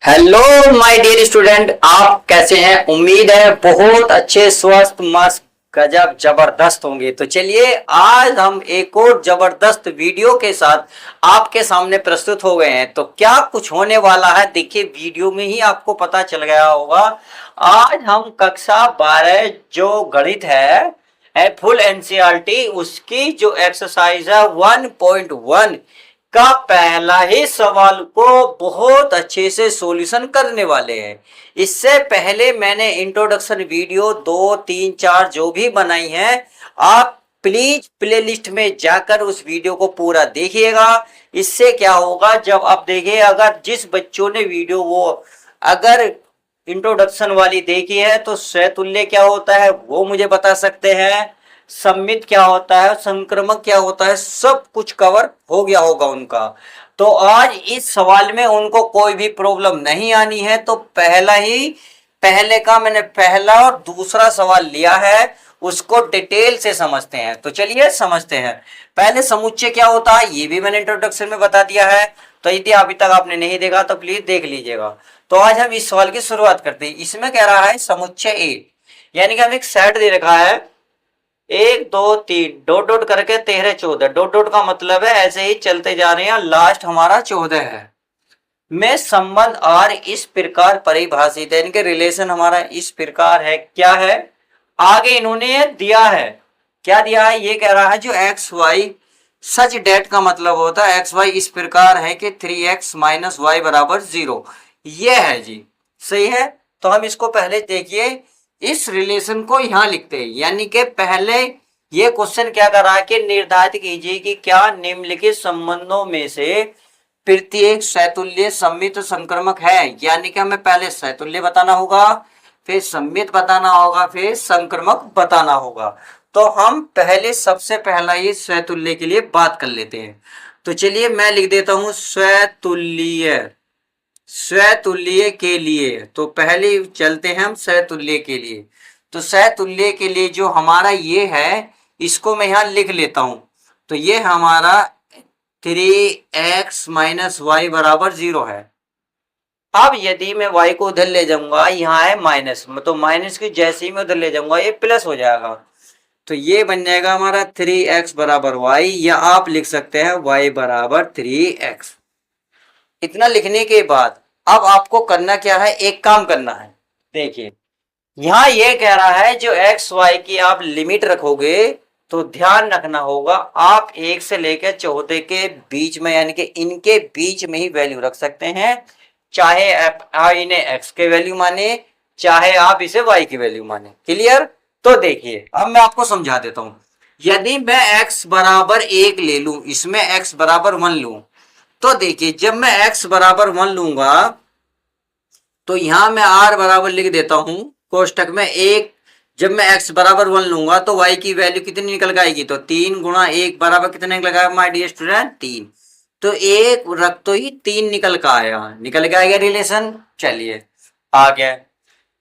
Hello my dear student, आप कैसे हैं? उम्मीद है बहुत अच्छे, स्वस्थ, मस्त, गजब, जबरदस्त होंगे। तो चलिए आज हम एक और जबरदस्त वीडियो के साथ आपके सामने प्रस्तुत हो गए हैं। तो क्या कुछ होने वाला है, देखिए वीडियो में ही आपको पता चल गया होगा। आज हम कक्षा 12 जो गणित है फुल एनसीईआरटी, उसकी जो एक्सरसाइज है 1.1 का पहला ही सवाल को बहुत अच्छे से सॉल्यूशन करने वाले हैं। इससे पहले मैंने इंट्रोडक्शन वीडियो 2 3 4 जो भी बनाई है, आप प्लीज प्लेलिस्ट में जाकर उस वीडियो को पूरा देखिएगा। इससे क्या होगा, जब आप देखिए, अगर जिस बच्चों ने वीडियो वो अगर इंट्रोडक्शन वाली देखी है तो स्वतुल्य क्या होता है वो मुझे बता सकते हैं, सम्मित क्या होता है, संक्रमक क्या होता है, सब कुछ कवर हो गया होगा उनका। तो आज इस सवाल में उनको कोई भी प्रॉब्लम नहीं आनी है। तो पहले का मैंने पहला और दूसरा सवाल लिया है, उसको डिटेल से समझते हैं। तो चलिए समझते हैं। पहले समुच्चय क्या होता है ये भी मैंने इंट्रोडक्शन में बता दिया है, तो यदि अभी तक आपने नहीं देखा तो प्लीज देख लीजिएगा। तो आज हम इस सवाल की शुरुआत करते हैं। इसमें कह रहा है समुच्चय ए, यानी कि हम एक सेट दे रखा है 1 2 3 डॉट डॉट करके 13 14, डॉट डॉट का मतलब है ऐसे ही चलते जा रहे हैं, लास्ट हमारा 14 है। में संबंध आर इस प्रकार परिभाषित है, यानी कि रिलेशन हमारा इस प्रकार है। क्या है, आगे इन्होंने दिया है, क्या दिया है, ये कह रहा है जो एक्स वाई सच डेट का मतलब होता है एक्स वाई इस प्रकार है कि 3x माइनस वाई बराबर 0। ये है जी, सही है। तो हम इसको पहले देखिए, इस रिलेशन को यहां लिखते हैं, यानी कि पहले ये क्वेश्चन क्या कर रहा है कि निर्धारित कीजिए कि क्या निम्नलिखित संबंधों में से प्रत्येक सैतुल्य सम्मित संक्रमक है। यानी कि हमें पहले सैतुल्य बताना होगा, फिर सम्मित बताना होगा, फिर संक्रमक बताना होगा। तो हम पहले सबसे पहला ये स्वतुल्य के लिए बात कर लेते हैं। तो चलिए मैं लिख देता हूं स्वतुल्य, स्वतुल्य के लिए। तो पहले चलते हैं हम स्वतुल्य के लिए। तो स्वतुल्य के लिए जो हमारा ये है, इसको मैं यहां लिख लेता हूं। तो ये हमारा 3x माइनस वाई बराबर 0 है। अब यदि मैं y को उधर ले जाऊंगा, यहाँ है माइनस, तो माइनस की जैसे ही मैं उधर ले जाऊंगा ये प्लस हो जाएगा। तो ये बन जाएगा हमारा 3x बराबर y, या आप लिख सकते हैं y बराबर 3x। इतना लिखने के बाद अब आपको करना क्या है, एक काम करना है। देखिए यहां ये कह रहा है जो एक्स वाई की आप लिमिट रखोगे तो ध्यान रखना होगा आप 1 से लेकर 14 के बीच में, यानी कि इनके बीच में ही वैल्यू रख सकते हैं। चाहे आप इन्हें एक्स के वैल्यू माने, चाहे आप इसे वाई की वैल्यू माने। क्लियर? तो देखिए अब मैं आपको समझा देता हूं। यदि मैं x बराबर 1 ले लूं, इसमें x बराबर 1 लूं, तो देखिए जब मैं x बराबर 1 लूंगा तो यहां मैं r बराबर लिख देता हूं कोष्टक में 1। जब मैं x बराबर 1 लूंगा तो y की वैल्यू कितनी निकल आएगी, तो 3 गुणा 1 बराबर कितने निकल आएगा माय डियर स्टूडेंट, 3। तो एक रख तो ही 3 निकल का आया, निकल के आएगा रिलेशन। चलिए आ गया।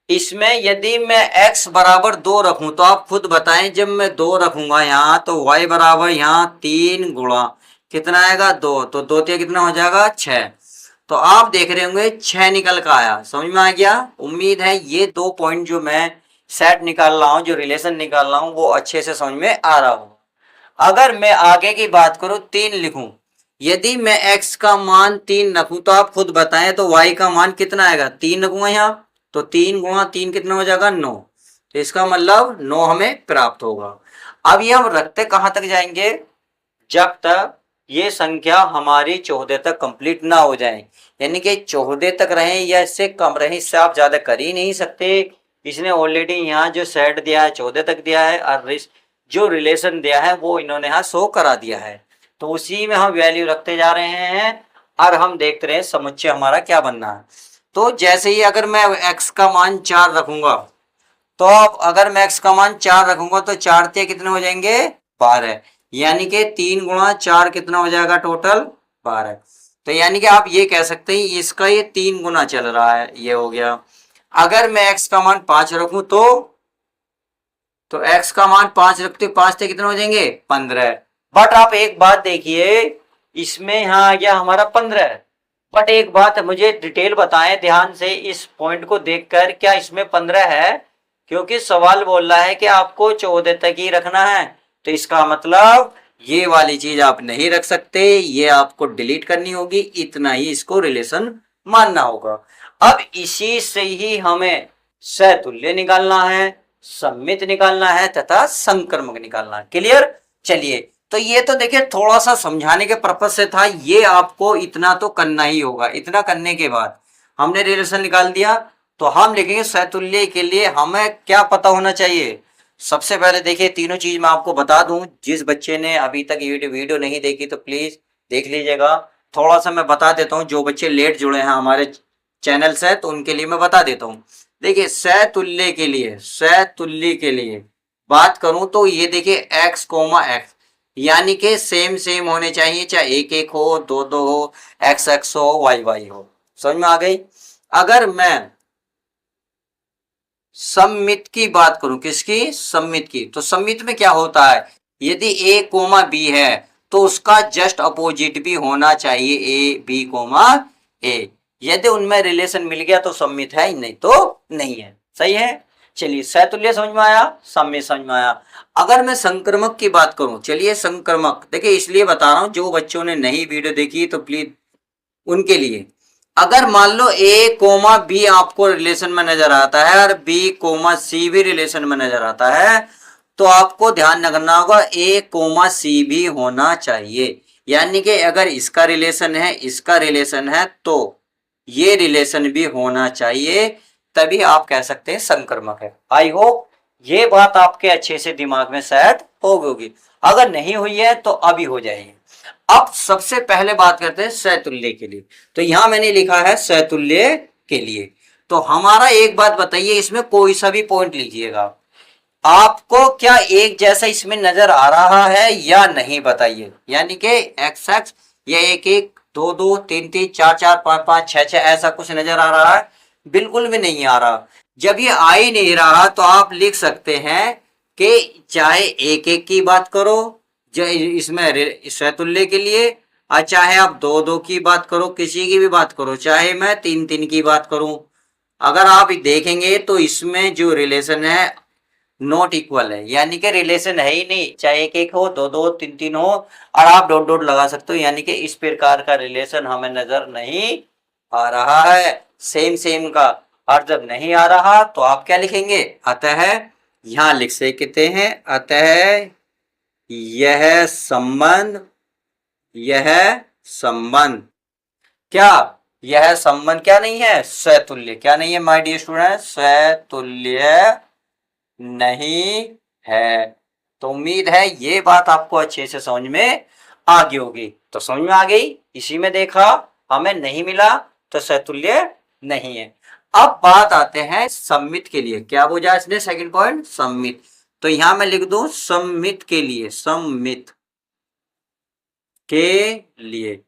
इसमें यदि मैं x बराबर 2 रखूं तो आप खुद बताएं, जब मैं 2 रखूंगा यहाँ तो y बराबर यहाँ 3 गुणा कितना आएगा 2, तो 2 कितना हो जाएगा 6। तो आप देख रहे होंगे 6 निकल का आया। समझ में आ गया? उम्मीद है ये 2 पॉइंट जो मैं सेट निकाल रहा हूं, जो रिलेशन निकाल रहा हूं, वो अच्छे से समझ में आ रहा हो। अगर मैं आगे की बात करूं 3 लिखूं, यदि मैं x का मान 3 रखूं तो आप खुद बताएं तो y का मान कितना आएगा, 3 रखूंगा यहाँ तो 3 गुणा 3 कितना हो जाएगा 9। तो इसका मतलब 9 हमें प्राप्त होगा। अब ये हम रखते कहां तक जाएंगे, जब तक ये संख्या हमारी 14 तक कंप्लीट ना हो जाए, यानी कि 14 तक रहे या इससे कम रहे, इससे आप ज्यादा कर ही नहीं सकते। इसने ऑलरेडी यहाँ जो सेट दिया है 14 तक दिया है, और जो रिलेशन दिया है वो इन्होंने यहाँ शो करा दिया है। तो उसी में हम वैल्यू रखते जा रहे हैं और हम देखते रहे समुच्चय हमारा क्या बनना है। तो जैसे ही अगर मैं x का मान 4 रखूंगा, तो अब अगर मैं x का मान 4 रखूंगा तो 4 ते कितने हो जाएंगे 12, यानी कि 3 गुणा 4 कितना हो जाएगा टोटल 12। तो यानी कि आप ये कह सकते हैं इसका ये 3 गुना चल रहा है, ये हो गया। अगर मैं x का मान 5 रखूं तो x का मान 5 रखते 5 से कितने हो जाएंगे 15। बट आप एक बात देखिए, इसमें यहां आ गया हमारा 15, बट एक बात मुझे डिटेल बताएं ध्यान से इस पॉइंट को देखकर, क्या इसमें 15 है? क्योंकि सवाल बोल रहा है कि आपको 14 तक ही रखना है, तो इसका मतलब ये वाली चीज आप नहीं रख सकते, ये आपको डिलीट करनी होगी, इतना ही इसको रिलेशन मानना होगा। अब इसी से ही हमें सहतुल्य निकालना है, सममित निकालना है तथा संक्रमक निकालना है। क्लियर? चलिए, तो ये तो देखिए थोड़ा सा समझाने के पर्पज से था, ये आपको इतना तो करना ही होगा। इतना करने के बाद हमने रिलेशन निकाल दिया, तो हम लिखेंगे सहतुल्य के लिए हमें क्या पता होना चाहिए। सबसे पहले देखिए तीनों चीज मैं आपको बता दूं, जिस बच्चे ने अभी तक ये वीडियो नहीं देखी तो प्लीज देख लीजिएगा। थोड़ा सा मैं बता देता हूँ, जो बच्चे लेट जुड़े हैं हमारे चैनल से तो उनके लिए मैं बता देता हूँ। देखिए सहतुल्य के लिए बात करूं तो ये देखिए x कोमा एक्स, यानी कि सेम सेम होने चाहिए, चाहे एक एक हो, दो दो हो, एक्स एक्स हो, वाई वाई हो। समझ में आ गई? अगर मैं सममित की बात करूं, किसकी? सममित की, तो सममित में क्या होता है, यदि a कोमा b है तो उसका जस्ट अपोजिट भी होना चाहिए a b कोमा a। यदि उनमें रिलेशन मिल गया तो सममित है, नहीं तो नहीं है। सही है? चलिए, सहतुल्य समझ में आया, सममित समझ में आया। अगर मैं संक्रमक की बात करूं, चलिए संक्रमक देखिए, इसलिए बता रहा हूं जो बच्चों ने नई वीडियो देखी तो प्लीज उनके लिए। अगर मान लो ए कोमा बी आपको रिलेशन में नजर आता है और बी कोमा सी भी रिलेशन में नजर आता है, तो आपको ध्यान रखना होगा ए कोमा सी भी होना चाहिए। यानी कि अगर इसका रिलेशन है, इसका रिलेशन है, तो ये रिलेशन भी होना चाहिए, तभी आप कह सकते हैं संक्रमक है। आई होप ये बात आपके अच्छे से दिमाग में सेट हो गई। अगर नहीं हुई है तो अभी हो जाएगी। अब सबसे पहले बात करते हैं सहतुल्य के लिए। तो यहां मैंने लिखा है सहतुल्य के लिए। तो हमारा एक बात बताइए, इसमें कोई सा भी पॉइंट लीजिएगा, आपको क्या एक जैसा इसमें नजर आ रहा है या नहीं, बताइए। यानी कि एक्स एक्स या एक एक, दो दो, तीन तीन, चार चार, पांच पांच, छह छह, ऐसा कुछ नजर आ रहा है? बिल्कुल भी नहीं आ रहा। जब ये आ ही नहीं रहा तो आप लिख सकते हैं कि चाहे एक एक की बात करो इसमें सहतुल्य के लिए, और चाहे आप दो दो की बात करो, किसी की भी बात करो, चाहे मैं तीन तीन की बात करूं, अगर आप देखेंगे तो इसमें जो रिलेशन है नॉट इक्वल है, यानी कि रिलेशन है ही नहीं। चाहे एक एक हो, दो दो, तीन तीन हो, और आप डॉट डॉट लगा सकते हो, यानी कि इस प्रकार का रिलेशन हमें नजर नहीं आ रहा है सेम सेम का। और जब नहीं आ रहा तो आप क्या लिखेंगे, अतः यहां लिख सकते हैं, अतः यह संबंध, यह संबंध क्या, यह संबंध क्या नहीं है, सहतुल्य। क्या नहीं है माय डियर स्टूडेंट? सहतुल्य नहीं है। तो उम्मीद है ये बात आपको अच्छे से समझ में आ गई होगी। तो समझ में आ गई, इसी में देखा हमें नहीं मिला तो सहतुल्य नहीं है। अब बात आते हैं सममित के लिए। क्या बोला इसने सेकंड पॉइंट, सममित। तो यहां मैं लिख दूं सममित के लिए, सममित के लिए।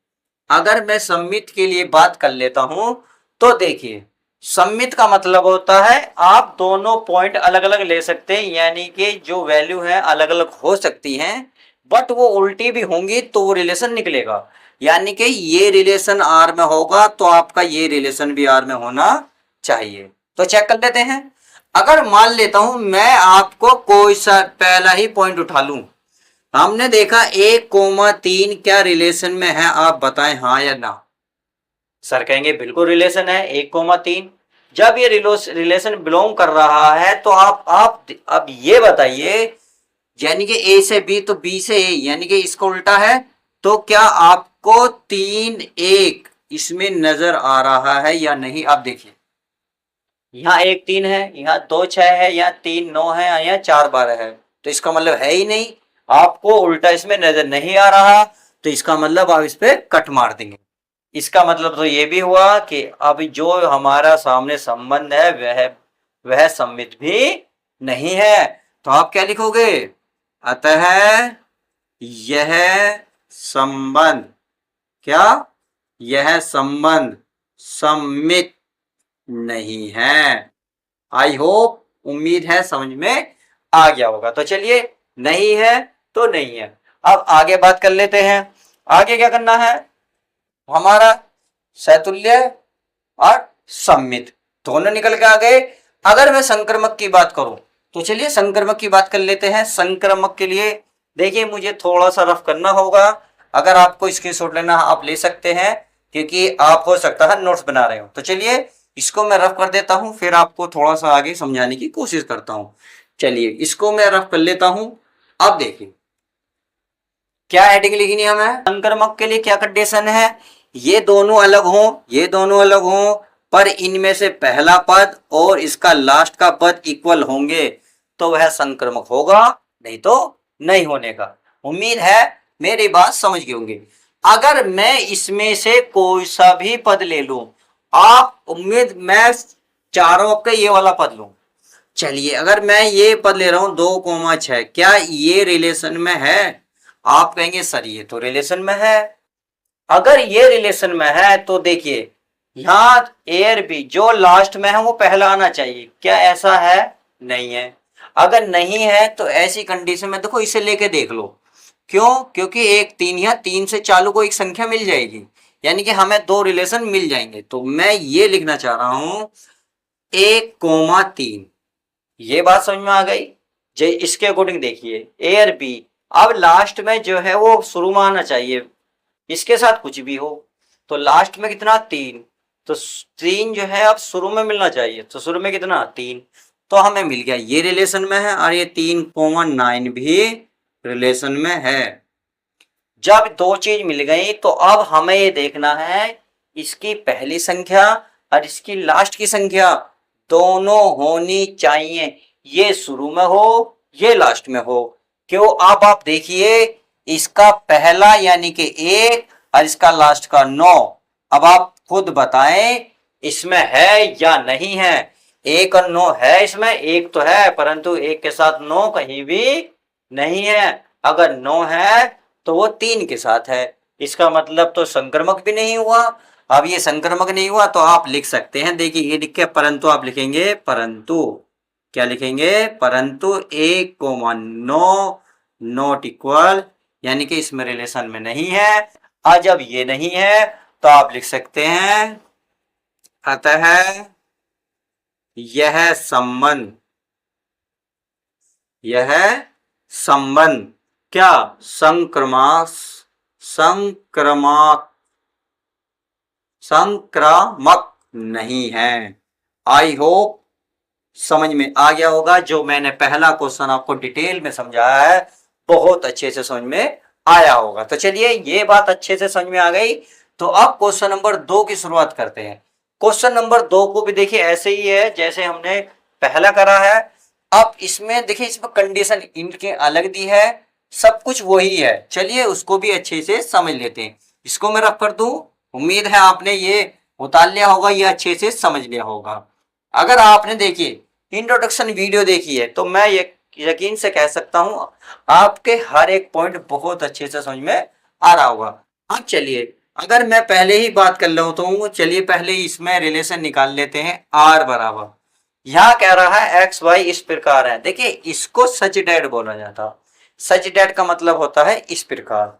अगर मैं सममित के लिए बात कर लेता हूं तो देखिए, सममित का मतलब होता है आप दोनों पॉइंट अलग अलग ले सकते हैं, यानी कि जो वैल्यू है अलग अलग हो सकती हैं, बट वो उल्टी भी होंगी तो वो रिलेशन निकलेगा। यानी कि ये रिलेशन आर में होगा तो आपका ये रिलेशन भी आर में होना चाहिए। तो चेक कर लेते हैं। अगर मान लेता हूं मैं आपको कोई सा पहला ही पॉइंट उठा लूं, हमने देखा 1,3 क्या रिलेशन में है, आप बताएं हाँ या ना। सर कहेंगे बिल्कुल रिलेशन है 1,3। जब ये रिलेशन बिलोंग कर रहा है तो आप अब ये बताइए, यानी कि ए से बी तो बी से ए, यानी कि इसको उल्टा है, तो क्या आपको 3 1 इसमें नजर आ रहा है या नहीं? आप देखिए, यहाँ 1 3 है, यहाँ 2 6 है, यहाँ 3 9 है, यहाँ 4 12 है, तो इसका मतलब है ही नहीं। आपको उल्टा इसमें नजर नहीं आ रहा तो इसका मतलब आप इस पे कट मार देंगे। इसका मतलब तो ये भी हुआ कि अब जो हमारा सामने संबंध है वह सममित भी नहीं है। तो आप क्या लिखोगे, अतः यह संबंध, क्या, यह संबंध सममित नहीं है। आई होप, उम्मीद है समझ में आ गया होगा। तो चलिए, नहीं है तो नहीं है। अब आगे बात कर लेते हैं। आगे क्या करना है हमारा, सैतुल्य और सममित दोनों निकल के आ गए। अगर मैं संक्रमक की बात करूं तो चलिए संक्रमक की बात कर लेते हैं। संक्रमक के लिए देखिए मुझे थोड़ा सा रफ करना होगा, अगर आपको स्क्रीनशॉट लेना आप ले सकते हैं, क्योंकि आप हो सकता है नोट्स बना रहे हो। तो चलिए इसको मैं रफ कर देता हूं, फिर आपको थोड़ा सा आगे समझाने की कोशिश करता हूं। चलिए इसको मैं रफ कर लेता हूं। अब देखिए क्या हेडिंग लिखनी है हमें। संक्रमक के लिए क्या कंडीशन है, ये दोनों अलग हों, ये दोनों अलग हों, पर इनमें से पहला पद और इसका लास्ट का पद इक्वल होंगे तो वह संक्रमक होगा, नहीं तो नहीं होने का। उम्मीद है मेरी बात समझ गए होंगे। अगर मैं इसमें से कोई सा भी पद ले लूं, आप उम्मीद मैं चाह रहा हूं आपका ये वाला पद लूं। चलिए अगर मैं ये पद ले रहा हूं 2,6, क्या ये रिलेशन में है? आप कहेंगे सर ये तो रिलेशन में है। अगर ये रिलेशन में है तो देखिए यहां ए और बी जो लास्ट में है वो पहला आना चाहिए, क्या ऐसा है? नहीं है। अगर नहीं है तो ऐसी कंडीशन में देखो इसे लेके देख लो। क्यों? क्योंकि एक 3 या 3 से चालू को एक संख्या मिल जाएगी, यानी कि हमें दो रिलेशन मिल जाएंगे। तो मैं ये लिखना चाह रहा हूं 1,3। ये बात समझ में आ गई। जे इसके अकॉर्डिंग देखिए ए और बी, अब लास्ट में जो है वो शुरू में आना चाहिए, इसके साथ कुछ भी हो तो लास्ट में कितना 3, तो 3 जो है अब शुरू में मिलना चाहिए, तो शुरू में कितना 3, तो हमें मिल गया ये रिलेशन में है और ये 3,9 भी रिलेशन में है। जब दो चीज मिल गई तो अब हमें ये देखना है इसकी पहली संख्या और इसकी लास्ट की संख्या दोनों होनी चाहिए, ये शुरू में हो ये लास्ट में हो। क्यों? अब आप देखिए इसका पहला यानी कि 1 और इसका लास्ट का 9, अब आप खुद बताएं इसमें है या नहीं है। 1 और 9 है इसमें, 1 तो है परंतु 1 के साथ 9 कहीं भी नहीं है। अगर 9 है तो वो 3 के साथ है, इसका मतलब तो संक्रमक भी नहीं हुआ। अब ये संक्रमक नहीं हुआ तो आप लिख सकते हैं, देखिए ये लिख के परंतु आप लिखेंगे, परंतु क्या लिखेंगे? परंतु 1,9 नॉट इक्वल, यानी कि इसमें रिलेशन में नहीं है। और जब ये नहीं है तो आप लिख सकते हैं अतः यह संबंध, यह संबंध क्या संक्रामक नहीं है। आई होप समझ में आ गया होगा। जो मैंने पहला क्वेश्चन आपको डिटेल में समझाया है बहुत अच्छे से समझ में आया होगा। तो चलिए ये बात अच्छे से समझ में आ गई, तो अब क्वेश्चन नंबर 2 की शुरुआत करते हैं। क्वेश्चन नंबर 2 को भी देखिए ऐसे ही है जैसे हमने पहला करा है। अब इसमें देखिए इसमें कंडीशन इनके अलग दी है, सब कुछ वही है। चलिए उसको भी अच्छे से समझ लेते हैं। इसको मैं रख कर दूं, उम्मीद है आपने ये उतार लिया होगा, ये अच्छे से समझ लिया होगा। अगर आपने देखिए इंट्रोडक्शन वीडियो देखी है तो मैं ये यकीन से कह सकता हूं आपके हर एक पॉइंट बहुत अच्छे से समझ में आ रहा होगा। अब चलिए अगर मैं पहले ही बात कर रहा हूं तो चलिए पहले इसमें रिलेशन निकाल लेते हैं। आर बराबर, यहां कह रहा है एक्स वाई इस प्रकार है। देखिए इसको सच डेट बोला जाता, सच डेट का मतलब होता है इस प्रकार,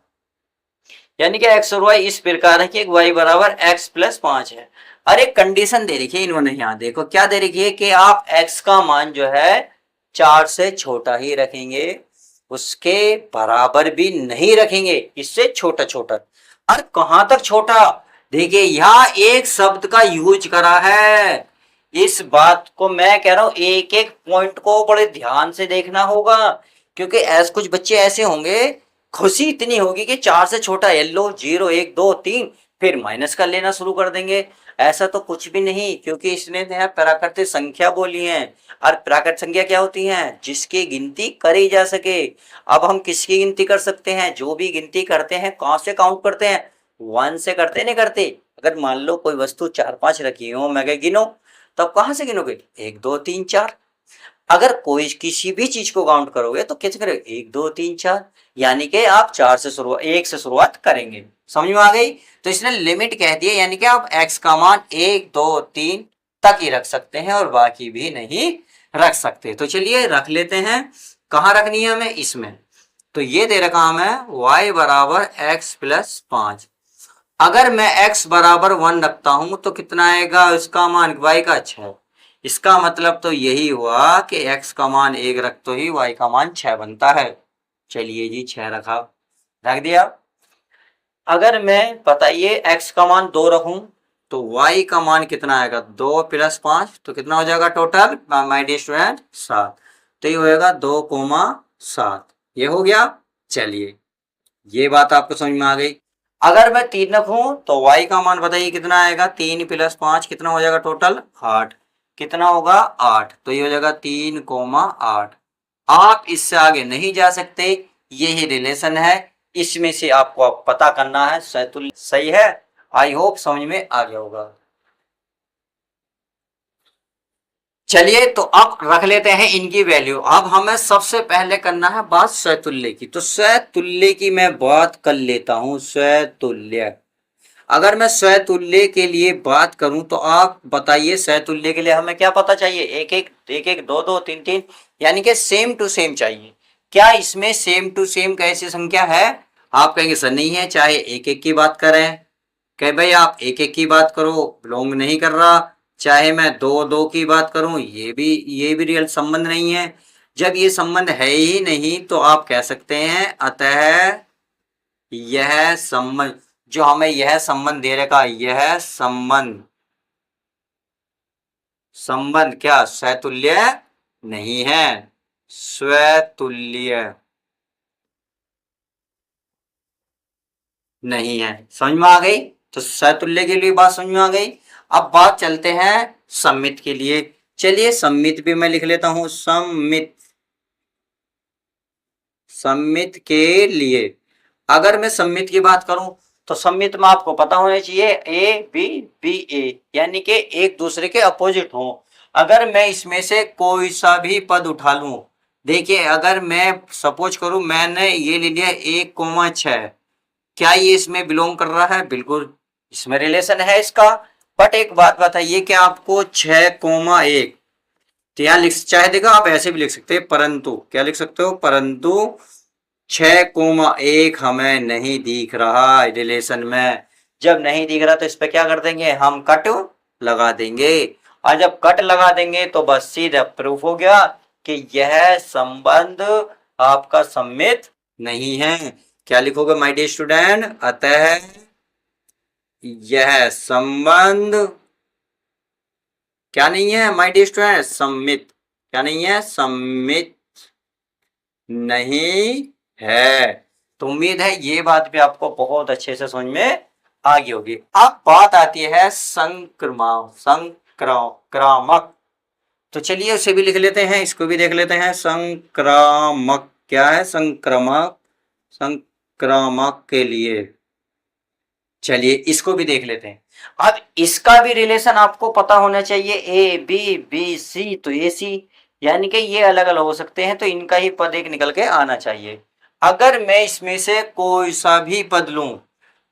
यानी कि एक्स और वाई इस प्रकार है कि वाई बराबर एक्स प्लस 5 है। और एक कंडीशन दे रखी है इन्होंने, यहाँ देखो क्या दे रखी है कि आप एक्स का मान जो है 4 से छोटा ही रखेंगे, उसके बराबर भी नहीं रखेंगे, इससे छोटा छोटा। और कहां तक छोटा? देखिए यहाँ एक शब्द का यूज करा है, इस बात को मैं कह रहा हूं एक एक पॉइंट को बड़े ध्यान से देखना होगा, क्योंकि ऐसे कुछ बच्चे ऐसे होंगे खुशी इतनी होगी कि 4 से छोटा येलो 0 1 2 3 फिर माइनस कर लेना शुरू कर देंगे। ऐसा तो कुछ भी नहीं, क्योंकि इसने प्राकृतिक संख्या बोली है और प्राकृतिक संख्या क्या होती है? जिसकी गिनती करी जा सके। अब हम किसकी गिनती कर सकते हैं? जो भी गिनती करते हैं कहां से काउंट करते हैं? 1 से करते नहीं करते? अगर मान लो कोई वस्तु 4 5 रखी हो, मैं क्या गिनो, तब कहां से गिनोगे? 1 2 3 4। अगर कोई किसी भी चीज को काउंट करोगे तो कैसे करोगे? 1 2 3 4, यानी कि आप 4 से शुरुआत 1 से शुरुआत करेंगे। समझ में आ गई? तो इसने लिमिट कह दी है, यानी कि आप x का मान 1 2 3 तक ही रख सकते हैं और बाकी भी नहीं रख सकते। तो चलिए रख लेते हैं। कहाँ रखनी है हमें? इसमें। तो ये दे रखा हमें y बराबर x प्लस 5। अगर मैं x बराबर 1 रखता हूं तो कितना आएगा इसका मान, y का 6। इसका मतलब तो यही हुआ कि x का मान 1 रख तो ही y का मान 6 बनता है। चलिए जी 6 रखा, रख दिया। अगर मैं बताइए x का मान 2 रखूं तो y का मान कितना आएगा, 2 + 5 तो कितना हो जाएगा टोटल माय डियर स्टूडेंट, 7। तो ये होएगा 2,7, ये हो गया। चलिए ये बात आपको समझ में आ गई। अगर मैं 3 रखूं तो y का मान बताइए कितना आएगा, 3 + 5 कितना हो जाएगा टोटल 8, कितना होगा 8, तो ये हो जाएगा 3,8। आप इससे आगे नहीं जा सकते, यही रिलेशन है, इसमें से आपको अब पता करना है सहतुल्य। सही है, आई होप समझ में आ गया होगा। चलिए तो अब रख लेते हैं इनकी वैल्यू। अब हमें सबसे पहले करना है बात सहतुल्य की, तो सहतुल्य की मैं बात कर लेता हूं। सहतुल्य, अगर मैं सहतुल्य के लिए बात करूं तो आप बताइए सहतुल्य के लिए हमें क्या पता चाहिए, एक एक एक एक, दो दो, तीन तीन, यानी कि सेम टू सेम चाहिए। क्या इसमें सेम टू सेम कैसी संख्या है? आप कहेंगे सर नहीं है, चाहे एक एक की बात करें, कहे भाई आप एक एक की बात करो बिलोंग नहीं कर रहा, चाहे मैं दो दो की बात करूं ये भी रियल संबंध नहीं है। जब ये संबंध है ही नहीं तो आप कह सकते हैं अतः यह संबंध, जो हमें यह संबंध दे रखा, यह संबंध संबंध क्या सहतुल्य नहीं है, स्वतुल्य नहीं है। समझ में आ गई? तो सहतुल्य के लिए बात समझ में आ गई। अब बात चलते हैं सममित के लिए। चलिए सममित भी मैं लिख लेता हूं, सममित, सममित के लिए अगर मैं सममित की बात करूं तो सममित में आपको पता होना चाहिए ए बी बी ए, यानी कि एक दूसरे के अपोजिट हो। अगर मैं इसमें से कोई सा भी पद उठा लूं, देखिए अगर मैं सपोज करूं मैंने ये ले लिया 1,6, क्या ये इसमें बिलोंग कर रहा है? बिल्कुल इसमें रिलेशन है इसका। बट एक बात बताइए कि आपको 6,1, तो यहाँ लिख, चाहे देखो आप ऐसे भी लिख सकते हैं, परंतु क्या लिख सकते हो, परंतु 6,1 हमें नहीं दिख रहा रिलेशन में। जब नहीं दिख रहा तो इस पे क्या कर देंगे, हम कट लगा देंगे। और जब कट लगा देंगे तो बस सीधा प्रूफ हो गया कि यह संबंध आपका सममित नहीं है। क्या लिखोगे माय डियर स्टूडेंट, अतः यह संबंध क्या नहीं है माय डियर स्टूडेंट, सममित। क्या नहीं है, सममित नहीं है। तो उम्मीद है ये बात भी आपको बहुत अच्छे से समझ में आ गई होगी। अब बात आती है संक्रामक। तो चलिए उसे भी लिख लेते हैं, इसको भी देख लेते हैं। संक्रामक क्या है, संक्रामक, संक्रामक के लिए चलिए इसको भी देख लेते हैं। अब इसका भी रिलेशन आपको पता होना चाहिए, ए बी बी सी, तो ए सी, यानी कि ये अलग अलग हो सकते हैं तो इनका ही पद एक निकल के आना चाहिए। अगर मैं इसमें से कोई सा भी पद लूं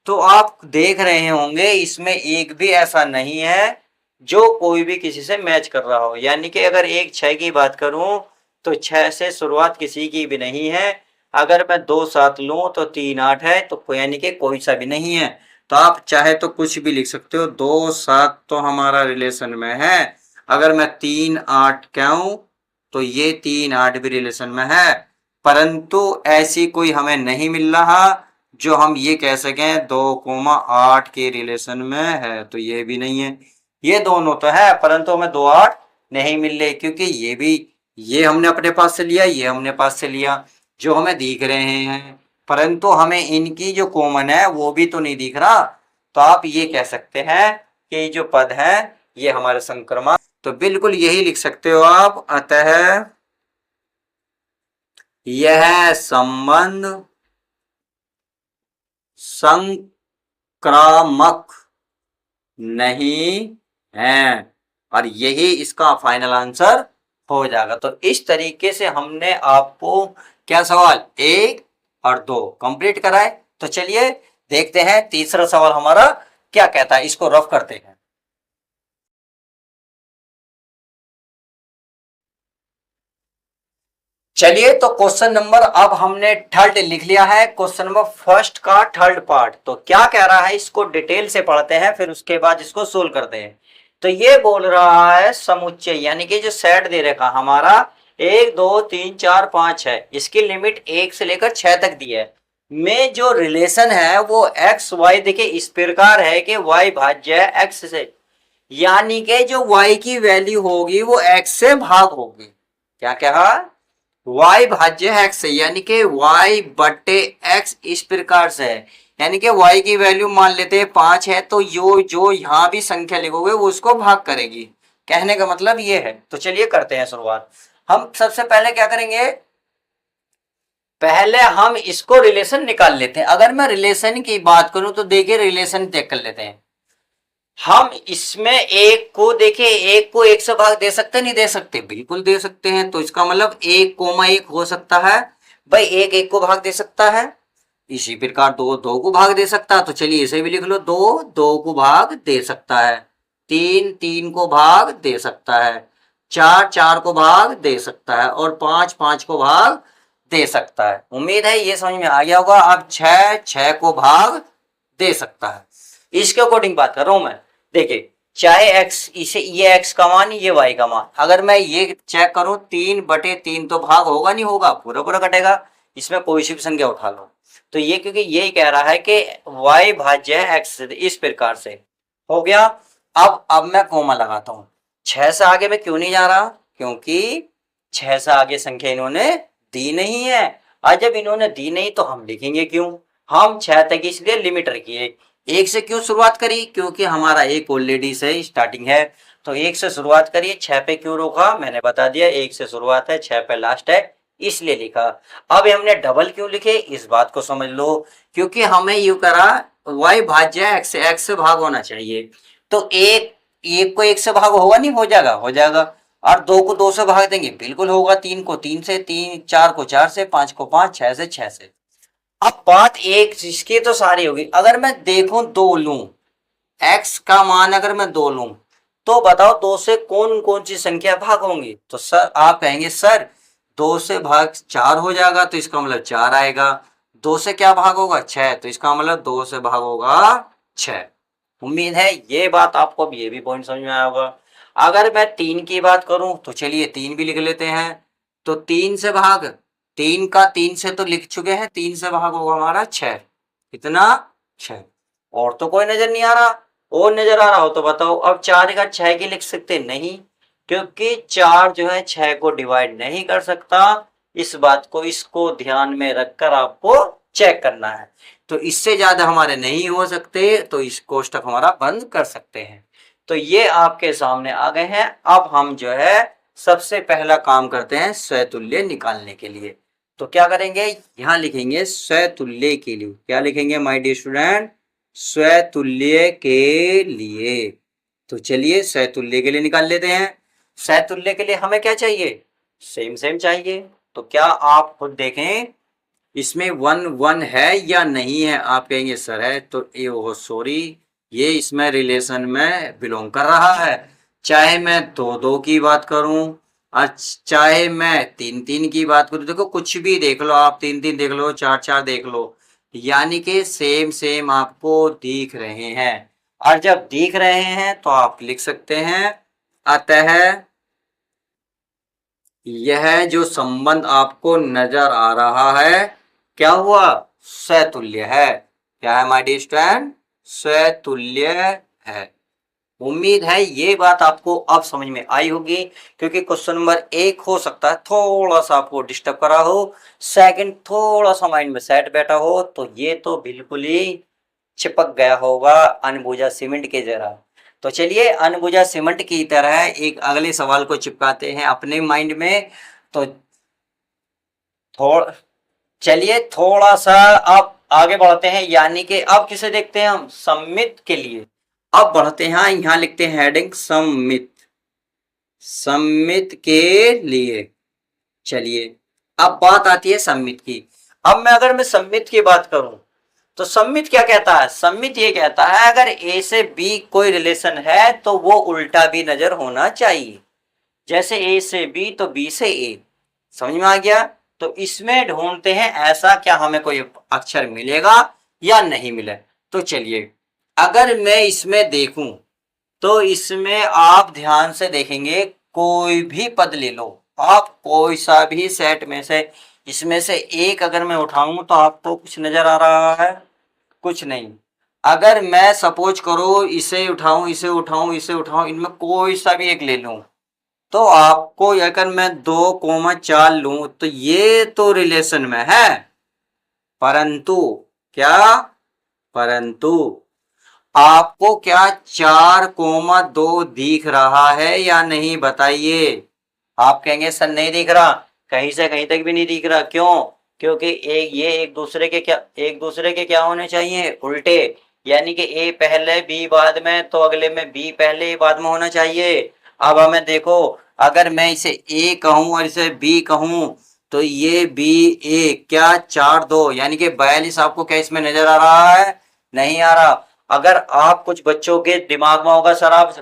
तो आप देख रहे होंगे इसमें एक भी ऐसा नहीं है जो कोई भी किसी से मैच कर रहा हो। यानी कि अगर 1,6 की बात करूं तो 6 से शुरुआत किसी की भी नहीं है। अगर मैं 2,7 लूं तो 3,8 है, तो यानी कि कोई सा भी नहीं है। तो आप चाहे तो कुछ भी लिख सकते हो, 2,7 तो हमारा रिलेशन में है। अगर मैं 3,8 कहूं तो ये 3,8 भी रिलेशन में है, परंतु ऐसी कोई हमें नहीं मिल रहा जो हम ये कह सकें 2,8 के रिलेशन में है, तो ये भी नहीं है। ये दोनों तो है परंतु हमें 2,8 नहीं मिल रहे, क्योंकि ये भी, ये हमने अपने पास से लिया, ये हमने पास से लिया, जो हमें दिख रहे हैं, परंतु हमें इनकी जो कॉमन है वो भी तो नहीं दिख रहा। तो आप ये कह सकते हैं कि जो पद है ये हमारे संक्रमण, तो बिल्कुल यही लिख सकते हो आप, अतः यह संबंध संक्रामक नहीं है, और यही इसका फाइनल आंसर हो जाएगा। तो इस तरीके से हमने आपको क्या सवाल 1 और 2 कंप्लीट कराए। तो चलिए देखते हैं तीसरा सवाल हमारा क्या कहता है, इसको रफ करते हैं। चलिए तो क्वेश्चन नंबर अब हमने थर्ड लिख लिया है, क्वेश्चन नंबर फर्स्ट का थर्ड पार्ट। तो क्या कह रहा है इसको डिटेल से पढ़ते हैं, फिर उसके बाद इसको सोल्व करते हैं। तो ये बोल रहा है समुच्चय यानी कि जो सेट दे रखा हमारा 1 2 3 4 5 है, इसकी लिमिट 1 से लेकर 6 तक दी है, में जो रिलेशन है वो एक्स वाई देखिए इस प्रकार है कि y भाज्य एक्स से, यानी कि जो y की वैल्यू होगी वो x से भाग होगी। क्या कहा? y भाज्य x से, यानी कि y बटे x इस प्रकार से है, यानी कि y की वैल्यू मान लेते हैं 5 है, तो यो जो यहाँ भी संख्या लिखोगे वो उसको भाग करेगी। कहने का मतलब ये है। तो चलिए करते हैं शुरुआत। हम सबसे पहले क्या करेंगे, पहले हम इसको रिलेशन निकाल लेते हैं। अगर मैं रिलेशन की बात करूं तो देखिए रिलेशन चेक कर लेते हैं। हम इसमें एक को देखिए, एक को एक से भाग दे सकते नहीं दे सकते? बिल्कुल दे सकते हैं। तो इसका मतलब 1,1 हो सकता है भाई, एक एक को भाग दे सकता है। इसी प्रकार 2 2 को भाग दे सकता है, तो चलिए इसे भी लिख लो, 2 2 को भाग दे सकता है, 3 3 को भाग दे सकता है, 4 4 को भाग दे सकता है, और 5 5 को भाग दे सकता है। उम्मीद है ये समझ में आ गया होगा। अब 6 6 को भाग दे सकता है। इसके अकॉर्डिंग बात कर रहा हूं मैं। देखिए चाहे x, इसे ये x का मान ये y का मान, अगर मैं ये चेक करूं 3/3 तो भाग होगा नहीं होगा, पूरा पूरा कटेगा। इसमें कोई सी भी संख्या उठा लो। तो ये क्योंकि यही कह रहा है कि y भाज्य x, इस प्रकार से हो गया। अब मैं कोमा लगाता हूं। 6 से आगे मैं क्यों नहीं जा रहा? क्योंकि 6 से आगे संख्या इन्होंने दी नहीं है। और जब इन्होंने दी नहीं तो हम लिखेंगे क्यों? हम 6 तक इसलिए लिमिट रखिए। 1 से क्यों शुरुआत करी? क्योंकि हमारा 1 ऑलरेडी से स्टार्टिंग है, तो 1 से शुरुआत करिए। 6 पे क्यों रोका? मैंने बता दिया, 1 से शुरुआत है, 6 पे लास्ट है, इसलिए लिखा। अब हमने डबल क्यों लिखे इस बात को समझ लो, क्योंकि हमें यू करा y भाज्य x से भाग होना चाहिए। तो एक को 1 से भाग होगा नहीं? हो जाएगा, हो जाएगा। और 2 को 2 से भाग देंगे, बिल्कुल होगा। 3 को 3 से, 4 को 4 से, 5 को 5, 6 से 6 से। अब बात एक इसकी तो सारी होगी। अगर मैं देखूं 2 लूं, x का मान अगर मैं 2 लूं, तो बताओ 2 से कौन कौन सी संख्या भाग होंगी? तो सर आप कहेंगे सर 2 से भाग 4 हो जाएगा, तो इसका मतलब 4 आएगा। 2 से क्या भाग होगा? 6, तो इसका मतलब 2 से भाग होगा 6। उम्मीद है ये बात आपको अब ये भी पॉइंट समझ में आया होगा। अगर मैं 3 की बात करूं तो चलिए 3 भी लिख लेते हैं। तो 3 से भाग, 3 का 3 से तो लिख चुके हैं, 3 से भाग होगा हमारा 6। कितना? 6। और तो कोई नजर नहीं आ रहा? और नजर आ रहा हो तो बताओ। अब 4 का 6 की लिख सकते नहीं, क्योंकि 4 जो है 6 को डिवाइड नहीं कर सकता। इस बात को, इसको ध्यान में रखकर आपको चेक करना है। तो इससे ज्यादा हमारे नहीं हो सकते, तो इस कोष्टक हमारा बंद कर सकते हैं। तो ये आपके सामने आ गए हैं। अब हम जो है सबसे पहला काम करते हैं स्वतुल्य निकालने के लिए। तो क्या करेंगे, यहां लिखेंगे स्वतुल्य के लिए। क्या लिखेंगे माय डियर स्टूडेंट? स्वतुल्य के लिए। तो चलिए स्वतुल्य के लिए निकाल लेते हैं। स्वतुल्य के लिए हमें क्या चाहिए? सेम सेम चाहिए। तो क्या आप खुद देखें इसमें 1 1 है या नहीं है? आप कहेंगे सर है, तो ये वो सॉरी, ये इसमें रिलेशन में बिलोंग कर रहा है। चाहे मैं 2 2 की बात करूं और चाहे मैं 3 3 की बात करूं, देखो कुछ भी देख लो आप, 3 3 देख लो, 4 4 देख लो, यानी कि सेम सेम आपको दिख रहे हैं। और जब दिख रहे हैं तो आप लिख सकते हैं, अतः यह जो संबंध आपको नजर आ रहा है क्या हुआ? स्वतुल्य है। क्या है माय डियर स्टूडेंट? स्वतुल्य है। उम्मीद है ये बात आपको अब समझ में आई होगी, क्योंकि क्वेश्चन नंबर 1 हो सकता है थोड़ा सा आपको डिस्टर्ब करा हो, सेकंड थोड़ा सा माइंड में सेट बैठा हो, तो ये तो बिल्कुल ही चिपक गया होगा अनबुझा सीमेंट के जरा। तो चलिए अनबुझा सीमेंट की तरह एक अगले सवाल को चिपकाते हैं अपने माइंड में। तो थोड़ा चलिए थोड़ा सा अब आगे बढ़ते हैं, यानी कि अब किसे देखते हैं हम? सममित के लिए। अब बढ़ते हैं, यहां लिखते हैं हेडिंग सममित, सममित के लिए। चलिए अब बात आती है सममित की। अब अगर मैं सममित की बात करूं तो सममित क्या कहता है? सममित ये कहता है अगर ए से बी कोई रिलेशन है तो वो उल्टा भी नजर होना चाहिए। जैसे ए से बी तो बी से ए, समझ में आ गया। तो इसमें ढूंढते हैं ऐसा क्या हमें कोई अक्षर मिलेगा या नहीं मिले। तो चलिए अगर मैं इसमें देखूं तो इसमें आप ध्यान से देखेंगे, कोई भी पद ले लो आप, कोई सा भी सेट में से, इसमें से एक अगर मैं उठाऊं तो आपको कुछ नजर आ रहा है? कुछ नहीं। अगर मैं सपोज करो इसे उठाऊं, इसे उठाऊं, इसे उठाऊं, इनमें कोई सा भी एक ले लूं तो आपको, अगर मैं 2,4 लूं तो ये तो रिलेशन में है, परंतु क्या, परंतु आपको क्या 4,2 दिख रहा है या नहीं बताइए। आप कहेंगे सर नहीं दिख रहा, कहीं से कहीं तक भी नहीं दिख रहा। क्यों? क्योंकि ये एक दूसरे के क्या होने चाहिए, उल्टे। यानी कि ए पहले बी बाद में, तो अगले में बी पहले बाद में होना चाहिए। अब हमें देखो, अगर मैं इसे ए कहूं और इसे बी कहूं तो ये बी ए क्या 4,2 यानी कि 42 आपको क्या इसमें नजर आ रहा है? नहीं आ रहा। अगर आप कुछ बच्चों के दिमाग में होगा सर आप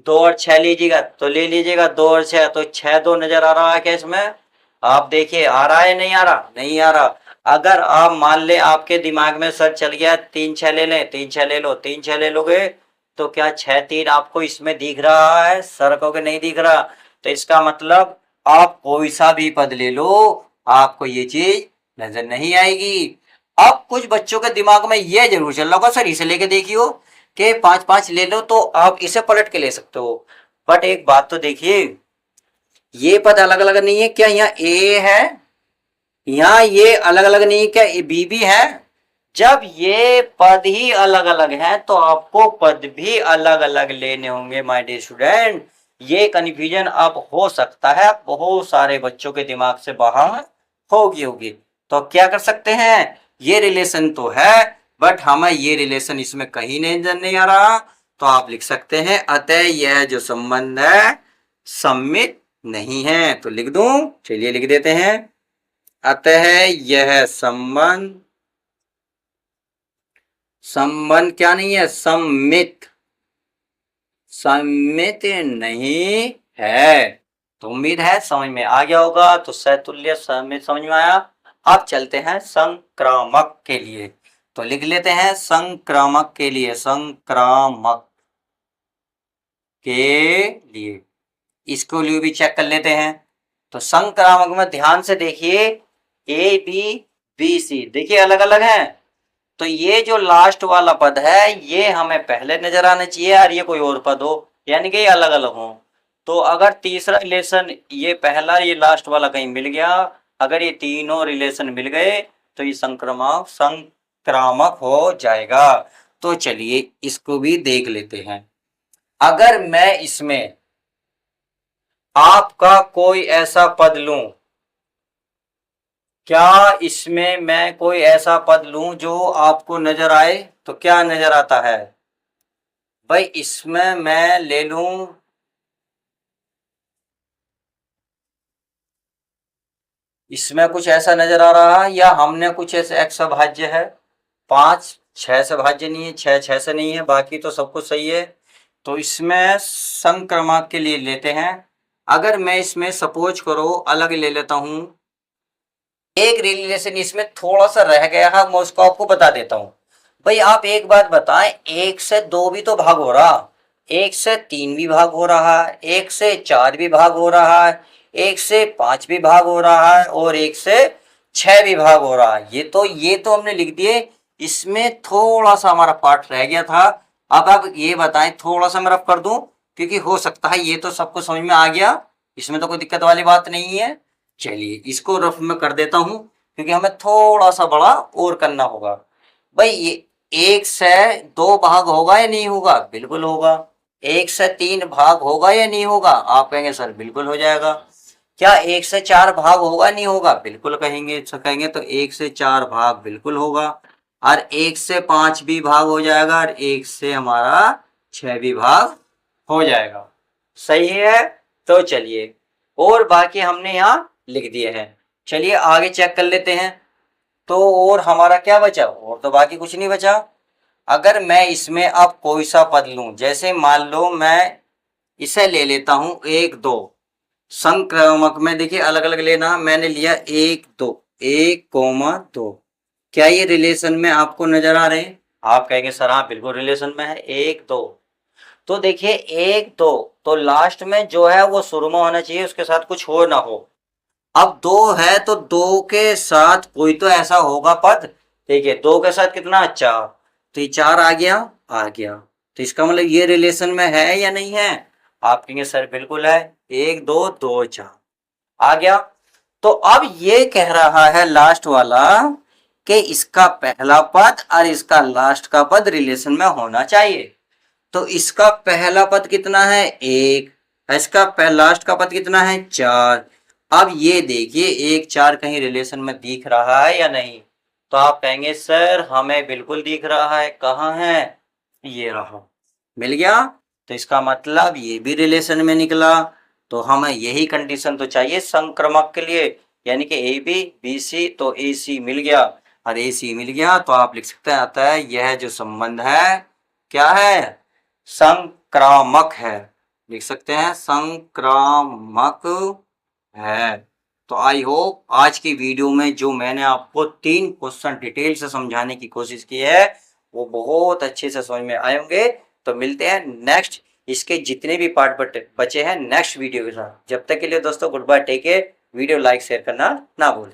2 और 6 लीजिएगा, तो ले लीजिएगा 2 और 6, तो 6,2 नजर आ रहा है क्या इसमें? आप देखिए आ रहा है नहीं आ रहा? नहीं आ रहा। अगर आप मान ले आपके दिमाग में सर चल गया 3-6 ले लें, 3-6 ले लो, 3-6 ले लोगे तो क्या 6-3 आपको इसमें दिख रहा है? सर को नहीं दिख रहा। तो इसका मतलब आप कोई सा भी पद ले लो आपको ये चीज नजर नहीं आएगी। अब कुछ बच्चों के दिमाग में ये जरूर चल रहा होगा सर इसे लेके देखियो कि 5-5 ले लो तो आप इसे पलट के ले सकते हो। बट एक बात तो देखिए, ये पद अलग अलग नहीं है क्या? यहाँ ए है, यहाँ ये अलग अलग नहीं है क्या? बी भी है। जब ये पद ही अलग अलग हैं तो आपको पद भी अलग अलग लेने होंगे माय डियर स्टूडेंट। ये कन्फ्यूजन अब हो सकता है बहुत सारे बच्चों के दिमाग से बाहर होगी। तो क्या कर सकते हैं, ये रिलेशन तो है बट हमें ये रिलेशन इसमें कहीं नहीं आ रहा, तो आप लिख सकते हैं अतः यह जो संबंध है सम्मित नहीं है। तो लिख दूं, चलिए लिख देते हैं, अतः यह संबंध क्या नहीं है, सम्मित नहीं है। तो उम्मीद है समझ में आ गया होगा। तो सैतुल्य सम्मित समझ में आया। अब चलते हैं संक्रामक के लिए। तो लिख लेते हैं संक्रामक के लिए, संक्रामक के लिए इसको लिए भी चेक कर लेते हैं। तो संक्रामक में ध्यान से देखिए, ए बी बी सी देखिए अलग अलग है। तो ये जो लास्ट वाला पद है ये हमें पहले नजर आना चाहिए और ये कोई और पद हो, यानी कि ये अलग अलग हो। तो अगर तीसरा रिलेशन ये पहला ये लास्ट वाला कहीं मिल गया, अगर ये तीनों रिलेशन मिल गए तो ये संक्रामक हो जाएगा। तो चलिए इसको भी देख लेते हैं। अगर मैं इसमें आपका कोई ऐसा पद लूं, क्या इसमें मैं कोई ऐसा पद लूं जो आपको नजर आए, तो क्या नजर आता है भाई? इसमें मैं ले लूं, इसमें कुछ ऐसा नजर आ रहा है या हमने कुछ ऐसे एक्स अभाज्य है, 5-6 से भाज्य नहीं है, 6 से नहीं है, बाकी तो सब कुछ सही है। तो इसमें संक्रमक के लिए लेते हैं। अगर मैं इसमें सपोज करो अलग ले लेता हूं, एक रिलेशन इसमें थोड़ा सा रह गया है, मैं उसको आपको बता देता हूं। भाई आप एक बात बताएं, 1 से 2 भी तो भाग हो रहा, 1 से 3 भी भाग हो रहा है, 1 से 4 भी भाग हो रहा है, 1 से 5 भी भाग हो रहा है और 1 से 6 भी भाग हो रहा है। ये तो हमने लिख दिए। इसमें थोड़ा सा हमारा पार्ट रह गया था। अब आप ये बताएं, थोड़ा सा मैं रफ कर दूं क्योंकि हो सकता है ये तो सबको समझ में आ गया, इसमें तो कोई दिक्कत वाली बात नहीं है। चलिए इसको रफ में कर देता हूं क्योंकि हमें थोड़ा सा बड़ा और करना होगा। भाई ये 1 से 2 भाग होगा या नहीं होगा? बिल्कुल होगा। 1 से 3 भाग होगा या नहीं होगा? आप कहेंगे सर बिल्कुल हो जाएगा। क्या 1 से 4 भाग होगा नहीं होगा? बिल्कुल कहेंगे तो 1 से 4 भाग बिल्कुल होगा और 1 से 5 भी भाग हो जाएगा और 1 से हमारा 6 भी भाग हो जाएगा। सही है। तो चलिए और बाकी हमने यहाँ लिख दिए हैं। चलिए आगे चेक कर लेते हैं। तो और हमारा क्या बचा? और तो बाकी कुछ नहीं बचा। अगर मैं इसमें अब कोई सा पद लूं, जैसे मान लो मैं इसे ले लेता हूं 1 2, संक्रामक में देखिए अलग अलग लेना, मैंने लिया 1 2, 1,2। क्या ये रिलेशन में आपको नजर आ रहे हैं? आप कहेंगे सर हाँ बिल्कुल रिलेशन में है, 1 2। तो देखिए 1 2, तो लास्ट में जो है वो शुरू में होना चाहिए, उसके साथ कुछ हो ना हो। अब 2 है तो 2 के साथ कोई तो ऐसा होगा पद। देखिए 2 के साथ कितना, 4, तो ये 4 आ गया, आ गया। तो इसका मतलब ये रिलेशन में है या नहीं है? आप कहेंगे सर बिल्कुल है, 1 2 2 4 आ गया। तो अब ये कह रहा है लास्ट वाला कि इसका पहला पद और इसका लास्ट का पद रिलेशन में होना चाहिए। तो इसका पहला पद कितना है, 1, इसका लास्ट का पद कितना है, 4। अब ये देखिए 1 4 कहीं रिलेशन में दिख रहा है या नहीं? तो आप कहेंगे सर हमें बिल्कुल दिख रहा है, कहाँ है, ये रहा, मिल गया। तो इसका मतलब ये भी रिलेशन में निकला। तो हमें यही कंडीशन तो चाहिए संक्रमक के लिए, यानी कि ए बी बी सी, तो ए सी मिल गया। और ए सी मिल गया तो आप लिख सकते हैं आता है यह जो संबंध है क्या है, संक्रामक है। लिख सकते हैं संक्रामक है। तो आई होप आज की वीडियो में जो मैंने आपको 3 क्वेश्चन डिटेल से समझाने की कोशिश की है वो बहुत अच्छे से समझ में आए होंगे। तो मिलते हैं नेक्स्ट, इसके जितने भी पार्ट बचे हैं नेक्स्ट वीडियो के साथ। जब तक के लिए दोस्तों good bye, take care. Video like share करना ना भूलें।